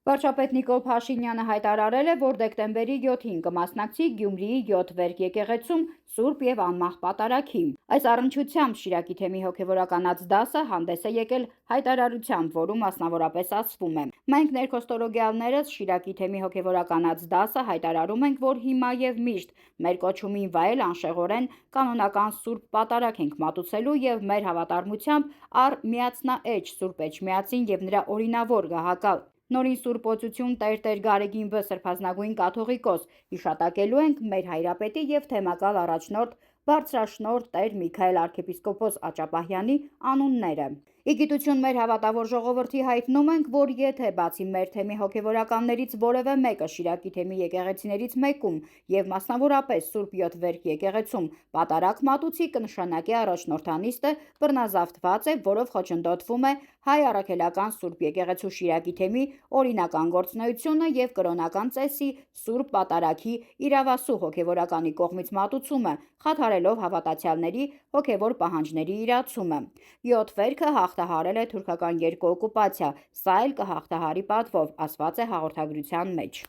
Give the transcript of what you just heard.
Վարչապետ Նիկոլ Փաշինյանը հայտարարել է, որ դեկտեմբերի 7-ին կմասնակցի Գյումրիի 7 Վերք եկեղեցում Սուրբ եւ Անմահ Պատարագի։ Այս առնչությամբ Շիրակի թեմի հոգեվորականաց դասը հանդես է եկել հայտարարությամբ, որում մասնավորապես ասվում է. «Մենք ներքոստորոգյալներս Շիրակի թեմի հոգեվորականաց դասը հայտարարում ենք, որ հիմա եւ միշտ մեր կոչումին վայել անշեղորեն կանոնական Սուրբ Պատարագ ենք մատուցելու եւ մեր հավատարմությամբ առ Միացնաէջ Սուրբ Էջմիածին եւ նրա օրինավոր գահակալ Նորին Սուրբ Օծություն Տեր Գարեգին Վ. Սրբազնագույն կաթողիկոս հիշատակելու ենք մեր հայրապետի եւ թեմակալ առաջնորդ բարձրաշնորհ Տեր Միքայել arczepiskopos Աճապահյանի անունները։ Ի գիտություն մեր հավատավոր ժողովրդի հայտնում ենք, որ եթե բացի մեր թեմի հոգեվորականներից որևէ մեկը Շիրակի թեմի եկեղեցիներից մեկում եւ մասնավորապես Սուրբ 7 Վերք եկեղեցում պատարագ մատուցի, կնշանակի առաջնորդանիստը բռնազավթված է, որով խոչընդոտվում է հայ առաքելական Սուրբ եկեղեցու Շիրակի թեմի օրինական գործունեությունը եւ կրոնական ծեսի Սուրբ Պատարագի իրավասու հոգեվորականի կողմից մատուցումը, խաթարելով հավատացյալների հոգեվոր պահանջների իրացումը։ 7 Վերքը հաղթահարել է թուրքական երկու օկուպացիա, սա էլ կհաղթահարի պատվով, ասված է հաղորդագրության մեջ։